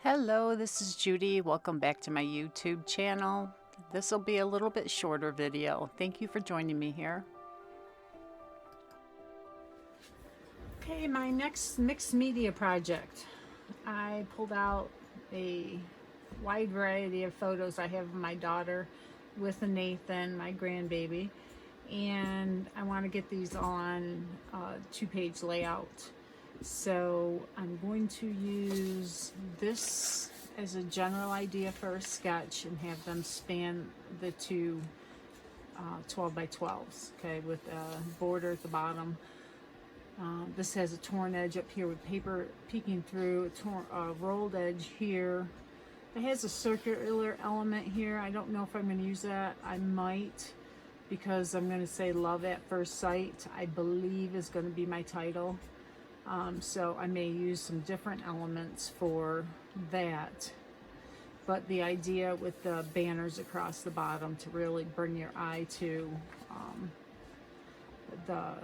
Hello, this is Judy. Welcome back to my YouTube channel. This will be a little bit shorter video. Thank you for joining me here. Okay, my next mixed media project. I pulled out a wide variety of photos I have of my daughter with Nathan, my grandbaby, and I want to get these all on two-page layout. So I'm going to use this as a general idea for a sketch and have them span the two 12 by 12s, okay, with a border at the bottom. This has a torn edge up here with paper peeking through, a rolled edge here. It has a circular element here. I don't know if I'm going to use that. I might, because I'm going to say Love at First Sight, I believe is going to be my title. So I may use some different elements for that. But the idea with the banners across the bottom to really bring your eye to the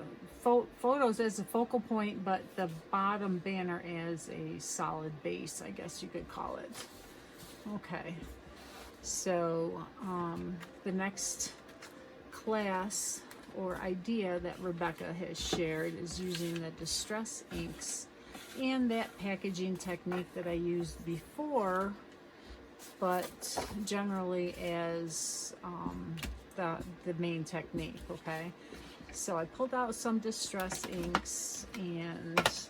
photos as a focal point, but the bottom banner as a solid base, I guess you could call it. Okay, so the next class or idea that Rebecca has shared is using the distress inks and that packaging technique that I used before, but generally as the main technique. Okay, so I pulled out some distress inks, and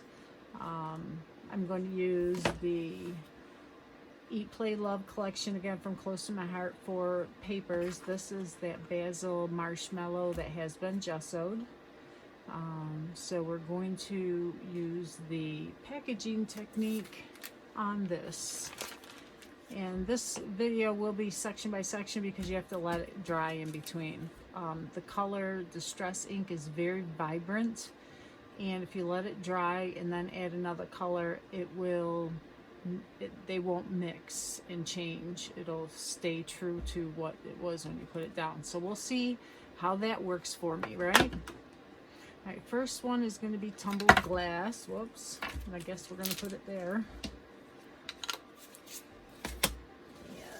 I'm going to use the Eat, Play, Love collection again from Close to My Heart for papers. This is that basil marshmallow that has been gessoed. So we're going to use the packaging technique on this. And this video will be section by section because you have to let it dry in between. The color Distress ink is very vibrant, and if you let it dry and then add another color, they won't mix and change. It'll stay true to what it was when you put it down. So we'll see how that works for me, right? All right, first one is going to be Tumbled Glass. Whoops, I guess we're going to put it there.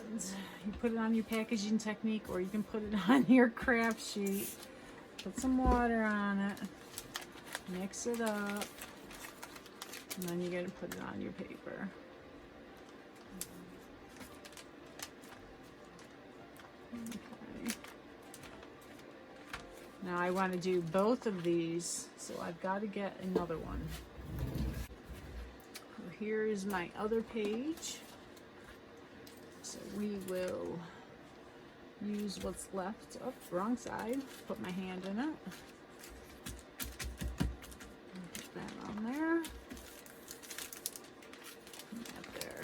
And you put it on your packaging technique, or you can put it on your craft sheet. Put some water on it, mix it up, and then you got to put it on your paper. Okay. Now I want to do both of these, so I've got to get another one. Here is my other page. So we will use what's left. Oh, wrong side. Put my hand in it. Put that on there. That there.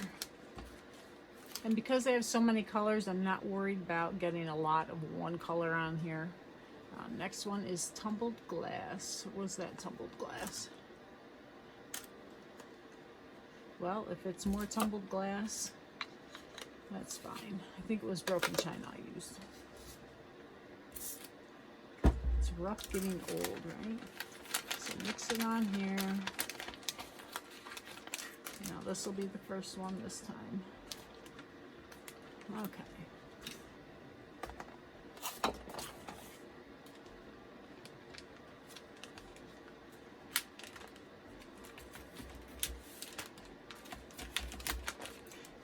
And because I have so many colors, I'm not worried about getting a lot of one color on here. Next one is Tumbled Glass. What's that Tumbled Glass? Well, if it's more tumbled glass, that's fine. I think it was Broken China I used. It's rough getting old, right? So mix it on here. Now this will be the first one this time. Okay.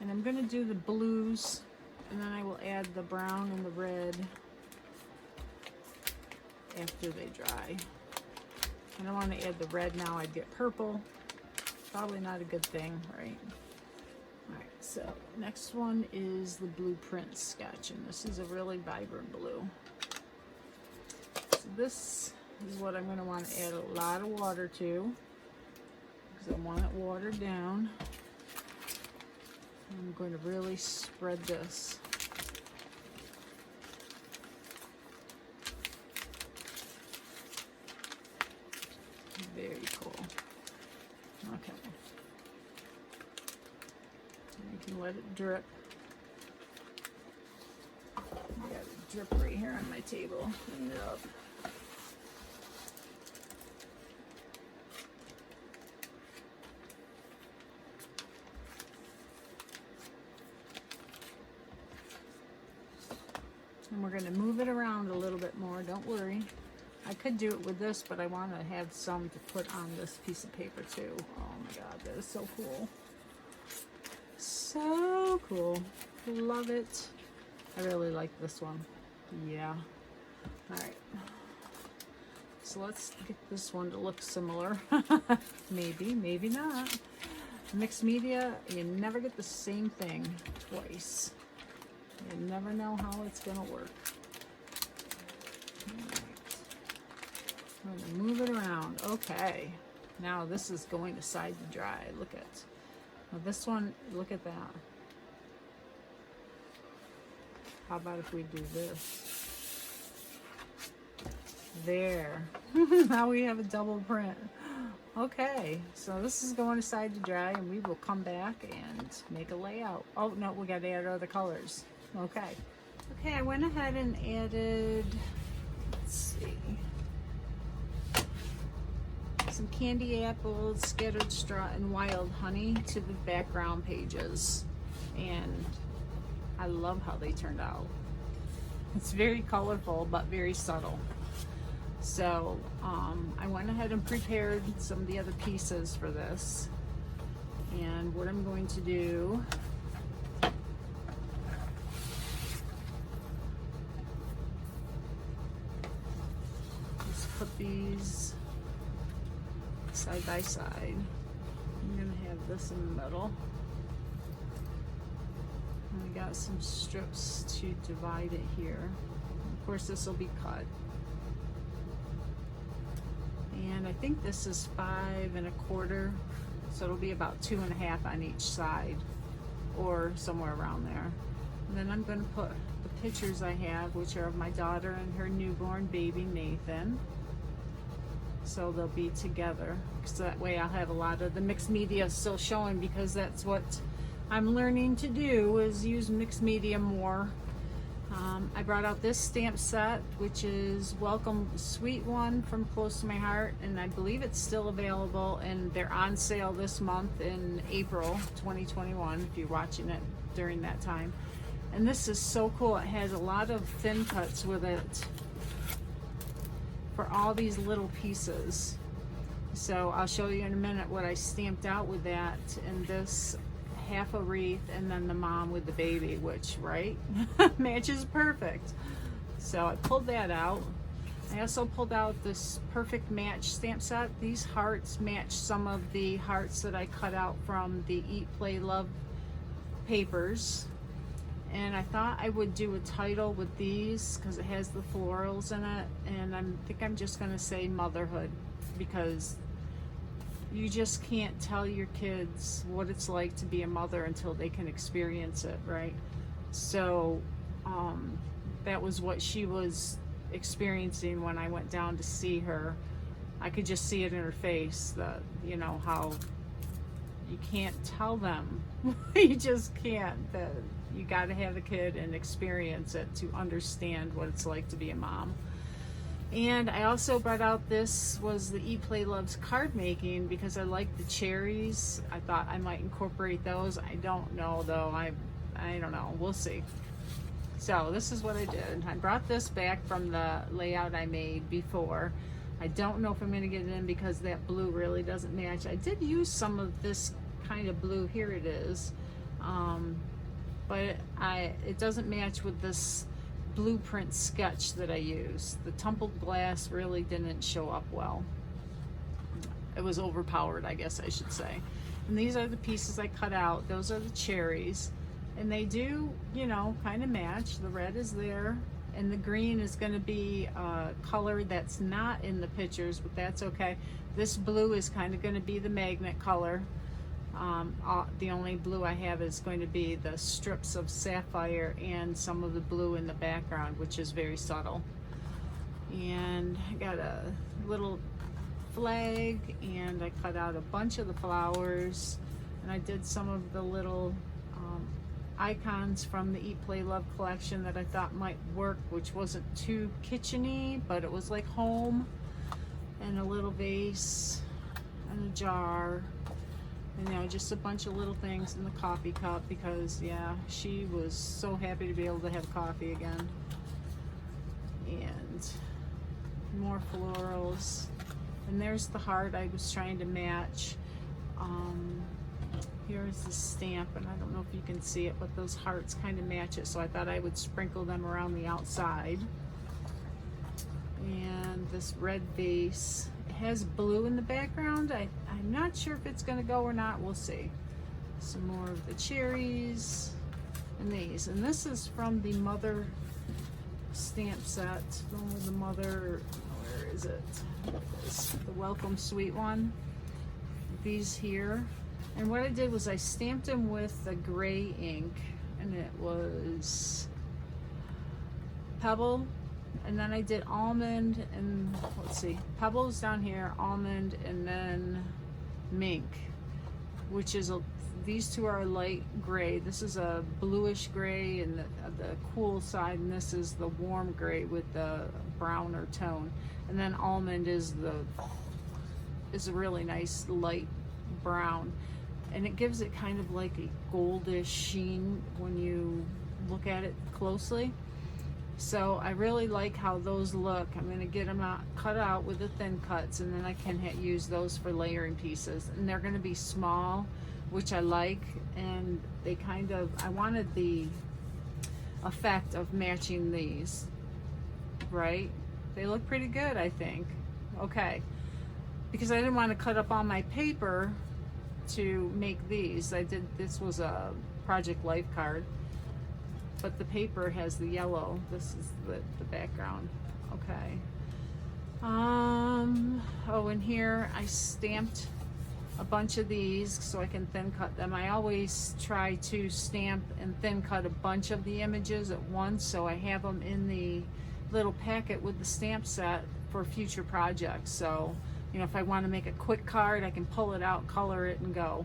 And I'm going to do the blues, and then I will add the brown and the red after they dry. I don't want to add the red now, I'd get purple. Probably not a good thing, right? Alright, so next one is the Blueprint sketch, and this is a really vibrant blue. So this is what I'm going to want to add a lot of water to, because I want it watered down. I'm going to really spread this. Very cool. Okay. You can let it drip. I got it drip right here on my table. Clean it up. And we're gonna move it around a little bit more, don't worry. I could do it with this, but I want to have some to put on this piece of paper too. Oh my god, that is so cool. So cool. Love it. I really like this one. Yeah. Alright. So let's get this one to look similar. Maybe, maybe not. Mixed media, you never get the same thing twice. You never know how it's gonna work. Alright. I'm gonna move it around. Okay. Now this is going to side to dry. Look at now this one, look at that. How about if we do this? There. Now we have a double print. Okay, so this is going to side to dry, and we will come back and make a layout. Oh no, we got to add other colors. Okay. Okay, I went ahead and added, let's see, some candy apples, scattered straw, and wild honey to the background pages. And I love how they turned out. It's very colorful, but very subtle. So I went ahead and prepared some of the other pieces for this. And what I'm going to do is put these side by side. I'm gonna have this in the middle. And we got some strips to divide it here. Of course, this will be cut. And I think this is 5 1/4, so it'll be about 2 1/2 on each side, or somewhere around there. And then I'm going to put the pictures I have, which are of my daughter and her newborn baby Nathan. So they'll be together, so that way I'll have a lot of the mixed media still showing, because that's what I'm learning to do, is use mixed media more. I brought out this stamp set, which is Welcome Sweet One from Close to My Heart, and I believe it's still available, and they're on sale this month in April 2021 if you're watching it during that time. And this is so cool. It has a lot of thin cuts with it for all these little pieces. So I'll show you in a minute what I stamped out with that, and this half a wreath, and then the mom with the baby, which, right, matches perfect. So I pulled that out. I also pulled out this perfect match stamp set. These hearts match some of the hearts that I cut out from the Eat, Play, Love papers. And I thought I would do a title with these because it has the florals in it, and I think I'm just going to say motherhood, because you just can't tell your kids what it's like to be a mother until they can experience it, right? So that was what she was experiencing when I went down to see her. I could just see it in her face, that, you know, how you can't tell them. You just can't. That you got to have a kid and experience it to understand what it's like to be a mom. And I also brought out, this was the Eat, Play, Love's card making, because I like the cherries. I thought I might incorporate those. I don't know though. I don't know. We'll see. So this is what I did. I brought this back from the layout I made before. I don't know if I'm going to get it in because that blue really doesn't match. I did use some of this kind of blue. Here it is. But it doesn't match with this blueprint sketch that I used. The tumbled glass really didn't show up well. It was overpowered, I guess I should say. And these are the pieces I cut out. Those are the cherries. And they do, you know, kind of match. The red is there, and the green is going to be a color that's not in the pictures, but that's okay. This blue is kind of going to be the magnet color. The only blue I have is going to be the strips of sapphire and some of the blue in the background, which is very subtle. And I got a little flag, and I cut out a bunch of the flowers, and I did some of the little icons from the Eat, Play, Love collection that I thought might work, which wasn't too kitcheny, but it was like home, and a little vase and a jar. And, you know, just a bunch of little things in the coffee cup, because, yeah, she was so happy to be able to have coffee again. and more florals. And there's the heart I was trying to match. Here's the stamp, and I don't know if you can see it, but those hearts kind of match it, so I thought I would sprinkle them around the outside. And this red base, it has blue in the background. I'm not sure if it's going to go or not. We'll see. Some more of the cherries and these. And this is from the Mother stamp set. Going with the Mother, where is it? It's the Welcome Sweet one. These here. And what I did was I stamped them with the gray ink, and it was Pebble, and then I did almond, and let's see, Pebbles down here, almond, and then mink, which is these two are light gray. This is a bluish gray and the cool side, and this is the warm gray with the browner tone. And then almond is a really nice light brown, and it gives it kind of like a goldish sheen when you look at it closely. So I really like how those look. I'm going to get them cut out with the thin cuts, and then I can use those for layering pieces. And they're going to be small, which I like, and they kind of, I wanted the effect of matching these, right? They look pretty good, I think. Okay, because I didn't want to cut up all my paper to make these. This was a Project Life card, but the paper has the yellow. This is the background. Okay. Oh, and here I stamped a bunch of these so I can thin cut them. I always try to stamp and thin cut a bunch of the images at once, so I have them in the little packet with the stamp set for future projects. So, you know, if I want to make a quick card, I can pull it out, color it, and go.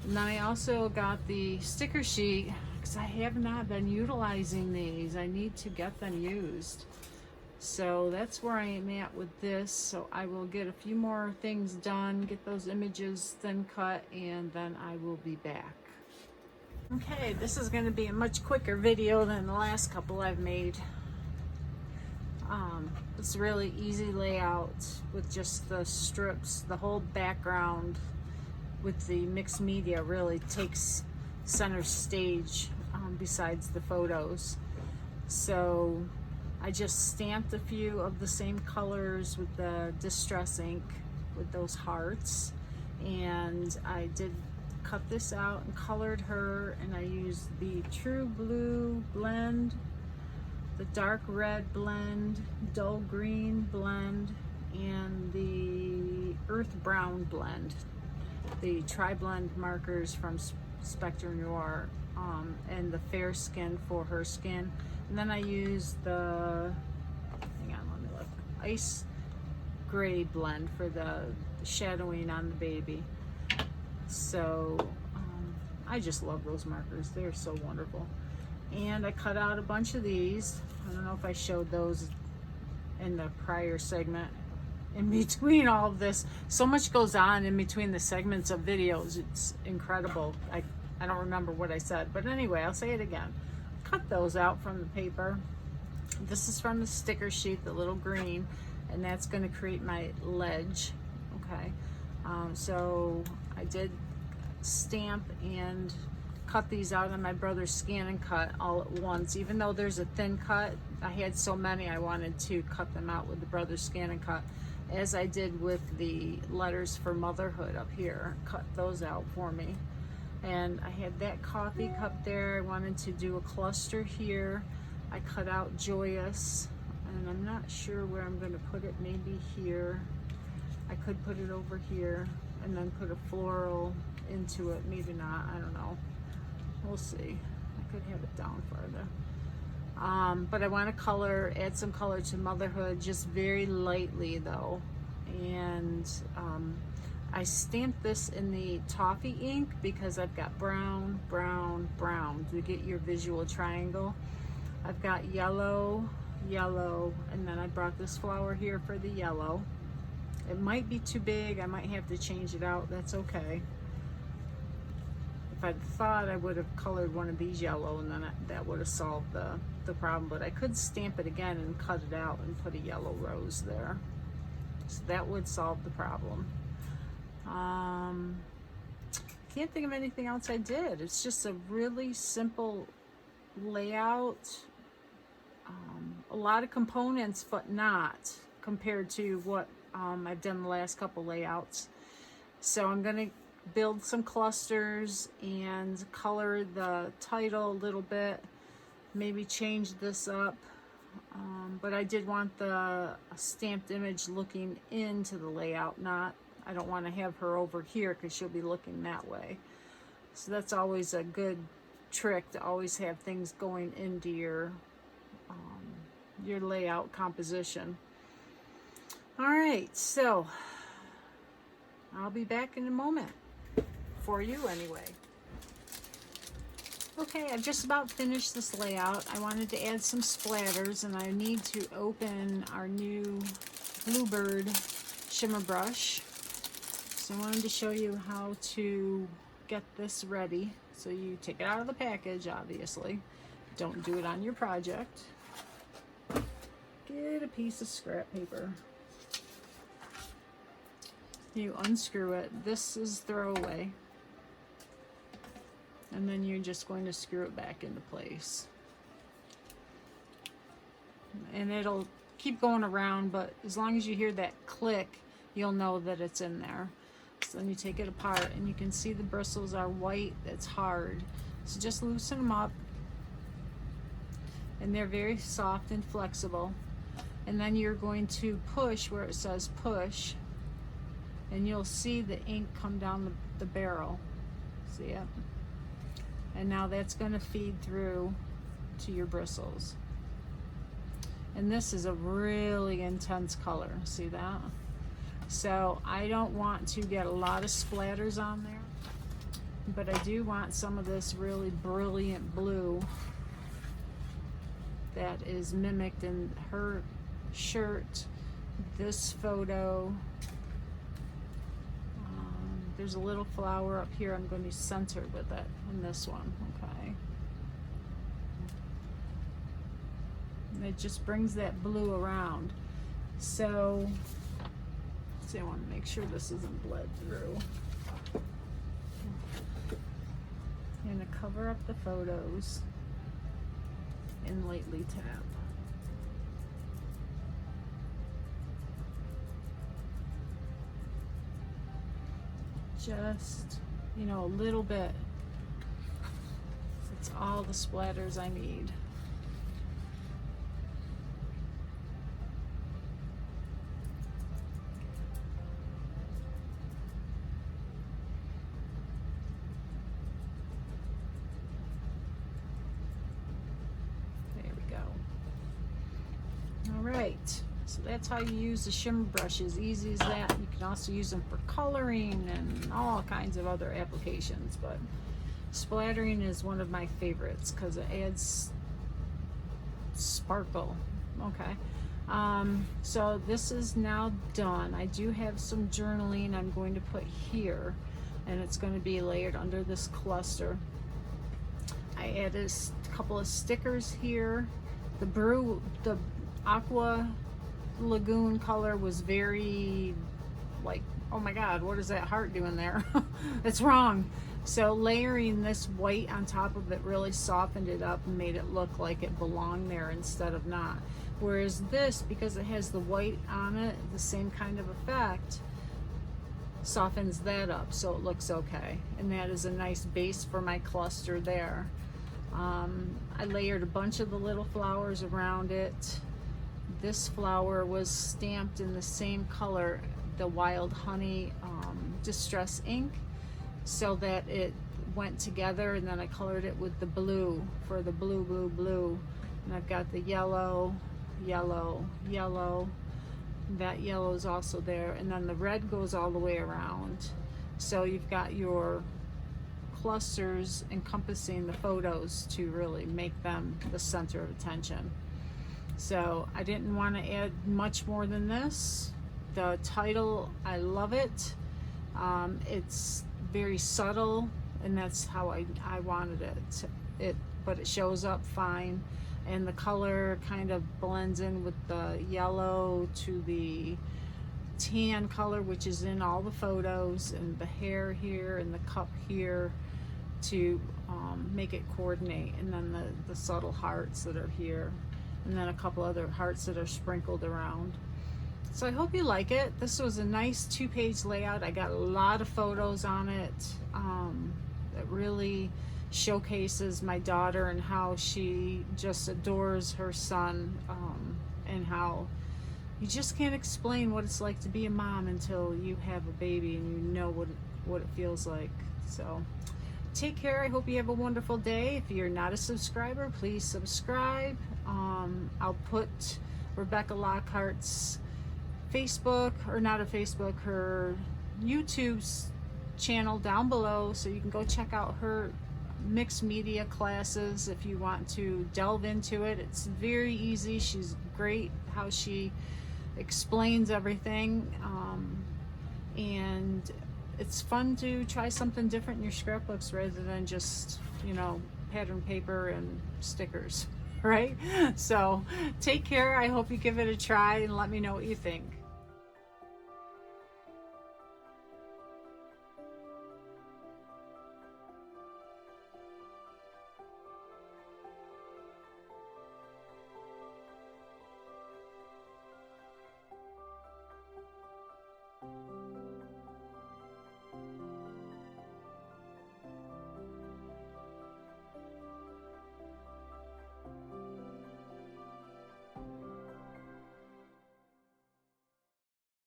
And then I also got the sticker sheet, because I have not been utilizing these. I need to get them used. So that's where I am at with this. So I will get a few more things done, get those images thin cut, and then I will be back. Okay, this is going to be a much quicker video than the last couple I've made. It's really easy layout with just the strips. The whole background with the mixed media really takes center stage besides the photos. So I just stamped a few of the same colors with the Distress ink with those hearts, and I did cut this out and colored her, and I used the True Blue blend, the dark red blend, dull green blend, and the earth brown blend, the tri-blend markers from Spectre Noir, and the fair skin for her skin. And then I used the, hang on, let me look, ice gray blend for the shadowing on the baby. So I just love those markers. They're so wonderful. And I cut out a bunch of these. I don't know if I showed those in the prior segment. In between all of this, so much goes on in between the segments of videos. It's incredible. I don't remember what I said, but anyway, I'll say it again. Cut those out from the paper. This is from the sticker sheet, the little green, and that's going to create my ledge. Okay, so I did stamp and cut these out on my brother's Scan and Cut all at once. Even though there's a thin cut, I had so many I wanted to cut them out with the brother's Scan and Cut, as I did with the letters for motherhood up here. Cut those out for me. And I had that coffee cup there. I wanted to do a cluster here. I cut out Joyous, and I'm not sure where I'm going to put it. Maybe here. I could put it over here and then put a floral into it. Maybe not. I don't know. We'll see. I could have it down farther. But I want to add some color to motherhood, just very lightly though. And I stamped this in the toffee ink because I've got brown, brown, brown to get your visual triangle. I've got yellow, yellow, and then I brought this flower here for the yellow. It might be too big. I might have to change it out. That's okay. if I'd thought, I would have colored one of these yellow, and then that would have solved the problem. But I could stamp it again and cut it out and put a yellow rose there. So that would solve the problem. Can't think of anything else I did. It's just a really simple layout. A lot of components, but not compared to what I've done the last couple layouts. So I'm going to build some clusters and color the title a little bit, maybe change this up. But I did want the stamped image looking into the layout, not, I don't want to have her over here because she'll be looking that way. So that's always a good trick, to always have things going into your layout composition. All right, so I'll be back in a moment, for you anyway. Okay, I've just about finished this layout. I wanted to add some splatters, and I need to open our new Bluebird shimmer brush. So I wanted to show you how to get this ready. So you take it out of the package, obviously. Don't do it on your project. Get a piece of scrap paper. You unscrew it. This is throwaway. And then you're just going to screw it back into place. And it'll keep going around, but as long as you hear that click, you'll know that it's in there. So then you take it apart, and you can see the bristles are white. It's hard. So just loosen them up. And they're very soft and flexible. And then you're going to push where it says push, and you'll see the ink come down the barrel. See it? And now that's going to feed through to your bristles. And this is a really intense color. See that? So I don't want to get a lot of splatters on there, but I do want some of this really brilliant blue that is mimicked in her shirt, this photo. There's a little flower up here I'm going to center with it in this one, okay? And it just brings that blue around. So, see, I want to make sure this isn't bled through. I'm going to cover up the photos and lightly tap. Just, you know, a little bit. It's all the splatters I need. There we go. All right. So that's how you use the shimmer brushes. Easy as that. You can also use them for coloring and all kinds of other applications, but splattering is one of my favorites because it adds sparkle. Okay. So this is now done. I do have some journaling I'm going to put here, and it's going to be layered under this cluster. I added a couple of stickers here. The aqua lagoon color was very like, oh my god, what is that heart doing there? It's wrong. So layering this white on top of it really softened it up and made it look like it belonged there instead of not. Whereas this, because it has the white on it, the same kind of effect, softens that up so it looks okay. And that is a nice base for my cluster there. I layered a bunch of the little flowers around it. This flower was stamped in the same color, the Wild Honey Distress ink, so that it went together, and then I colored it with the blue for the blue, blue, blue. And I've got the yellow, yellow, yellow. That yellow is also there, and then the red goes all the way around. So you've got your clusters encompassing the photos to really make them the center of attention. So I didn't want to add much more than this. The title, I love it. It's very subtle and that's how I wanted it. But it shows up fine, and the color kind of blends in with the yellow to the tan color, which is in all the photos, and the hair here and the cup here to make it coordinate, and then the subtle hearts that are here, and then a couple other hearts that are sprinkled around. So I hope you like it. This was a nice 2-page layout. I got a lot of photos on it. It really showcases my daughter and how she just adores her son, and how you just can't explain what it's like to be a mom until you have a baby and you know what it feels like. So take care. I hope you have a wonderful day. If you're not a subscriber, please subscribe. I'll put Rebecca Lockhart's Facebook, or not a Facebook, her YouTube's channel down below, so you can go check out her mixed media classes if you want to delve into it. It's very easy. She's great how she explains everything, and it's fun to try something different in your scrapbooks rather than just, you know, pattern paper and stickers, right? So take care. I hope you give it a try and let me know what you think.